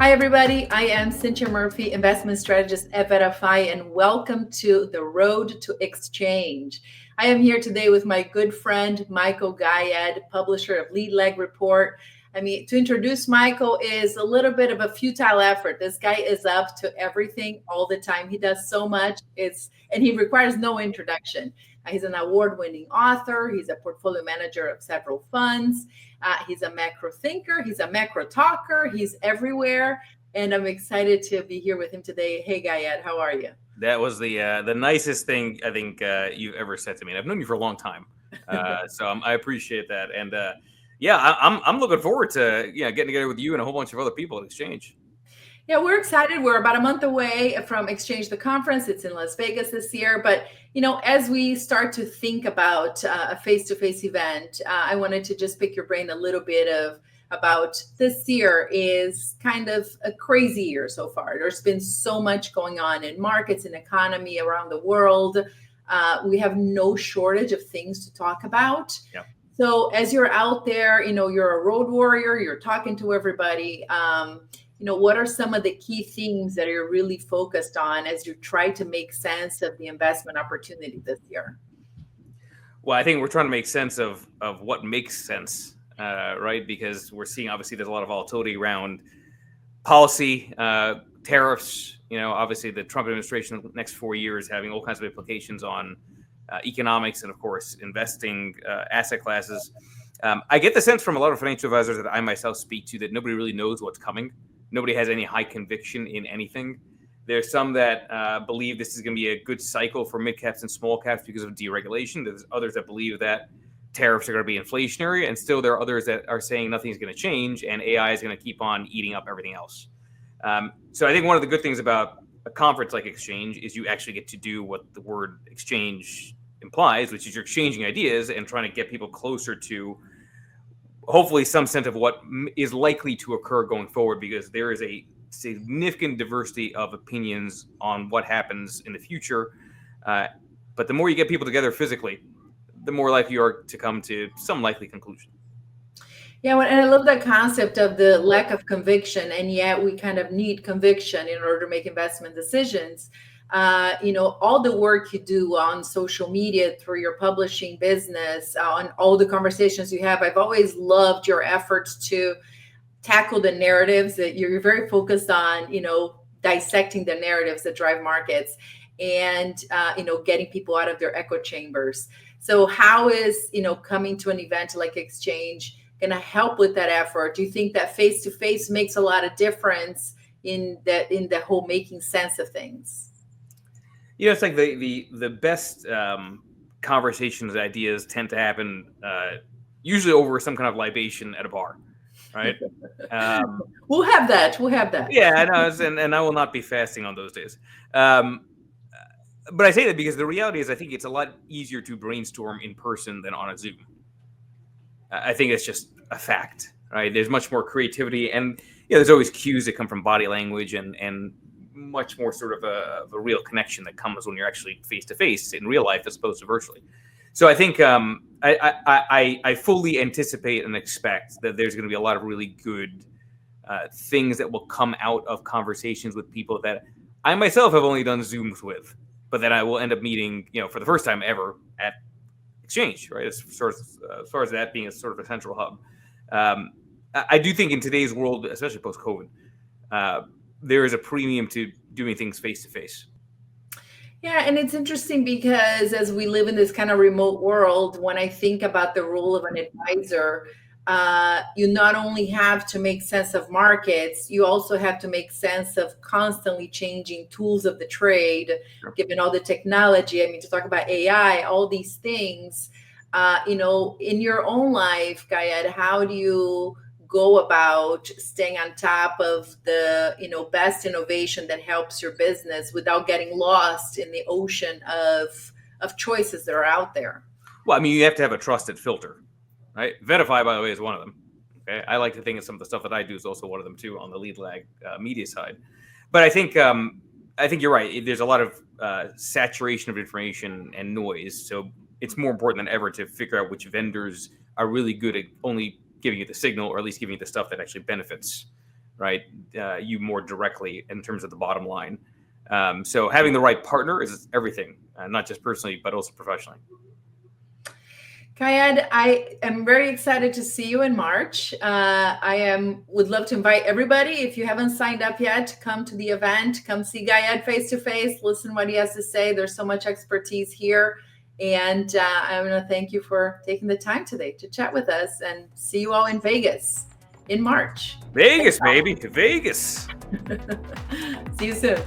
Hi, everybody. I am Cinthia Murphy, investment strategist at VettaFi, and welcome to the Road to Exchange. I am here today with my good friend, Michael Gayed, publisher of Lead Leg Report. To introduce Michael is a little bit of a futile effort. This guy is up to everything all the time. He does so much, and he requires no introduction. He's an award-winning author. He's a portfolio manager of several funds. He's a macro thinker. He's a macro talker. He's everywhere. And I'm excited to be here with him today. Hey, Gayed, how are you? That was the nicest thing I think you've ever said to me. And I've known you for a long time, so I appreciate that. And I'm looking forward to getting together with you and a whole bunch of other people at Exchange. Yeah, we're excited. We're about a month away from Exchange the conference. It's in Las Vegas this year. But, as we start to think about a face-to-face event, I wanted to just pick your brain a little bit about this year is kind of a crazy year so far. There's been so much going on in markets and economy around the world. We have no shortage of things to talk about. Yeah. So as you're out there, you're a road warrior, you're talking to everybody. What are some of the key themes that you're really focused on as you try to make sense of the investment opportunity this year? Well, I think we're trying to make sense of what makes sense, right? Because we're seeing, obviously, there's a lot of volatility around policy, tariffs. Obviously, the Trump administration the next 4 years having all kinds of implications on economics and, of course, investing asset classes. I get the sense from a lot of financial advisors that I myself speak to that nobody really knows what's coming. Nobody has any high conviction in anything. There's some that believe this is going to be a good cycle for mid caps and small caps because of deregulation. There's others that believe that tariffs are going to be inflationary, and still there are others that are saying nothing's going to change and AI is going to keep on eating up everything else. So I think one of the good things about a conference like Exchange is you actually get to do what the word exchange implies, which is you're exchanging ideas and trying to get people closer to hopefully some sense of what is likely to occur going forward, because there is a significant diversity of opinions on what happens in the future. But the more you get people together physically, the more likely you are to come to some likely conclusion. Yeah, and I love that concept of the lack of conviction, and yet we kind of need conviction in order to make investment decisions. All the work you do on social media through your publishing business, on all the conversations you have, I've always loved your efforts to tackle the narratives that you're very focused on, dissecting the narratives that drive markets and, getting people out of their echo chambers. So how is, coming to an event like Exchange going to help with that effort? Do you think that face-to-face makes a lot of difference in the whole making sense of things? It's like the best conversations, ideas tend to happen usually over some kind of libation at a bar, right? We'll have that. Yeah, I know, and I will not be fasting on those days. But I say that because the reality is I think it's a lot easier to brainstorm in person than on a Zoom. I think it's just a fact, right? There's much more creativity, and there's always cues that come from body language and much more sort of a real connection that comes when you're actually face to face in real life as opposed to virtually. So I think I fully anticipate and expect that there's going to be a lot of really good things that will come out of conversations with people that I myself have only done Zooms with, but that I will end up meeting, for the first time ever at Exchange, right? As far as that being a sort of a central hub. I do think in today's world, especially post-COVID, there is a premium to doing things face-to-face. Yeah, and it's interesting because as we live in this kind of remote world, when I think about the role of an advisor, you not only have to make sense of markets, you also have to make sense of constantly changing tools of the trade, Sure. Given all the technology. To talk about AI, all these things, in your own life, Gayed, how do you go about staying on top of the best innovation that helps your business without getting lost in the ocean of choices that are out there? Well, you have to have a trusted filter, right? VettaFi, by the way, is one of them. Okay, I like to think of some of the stuff that I do is also one of them too on the lead lag media side. But I think you're right. There's a lot of saturation of information and noise, so it's more important than ever to figure out which vendors are really good at only giving you the signal, or at least giving you the stuff that actually benefits, right, you more directly in terms of the bottom line. So having the right partner is everything, not just personally, but also professionally. Kayed, I am very excited to see you in March. Would love to invite everybody, if you haven't signed up yet, to come to the event, come see Kayed face to face, listen what he has to say. There's so much expertise here. And I want to thank you for taking the time today to chat with us, and see you all in Vegas in March. Vegas, baby, Vegas. See you soon.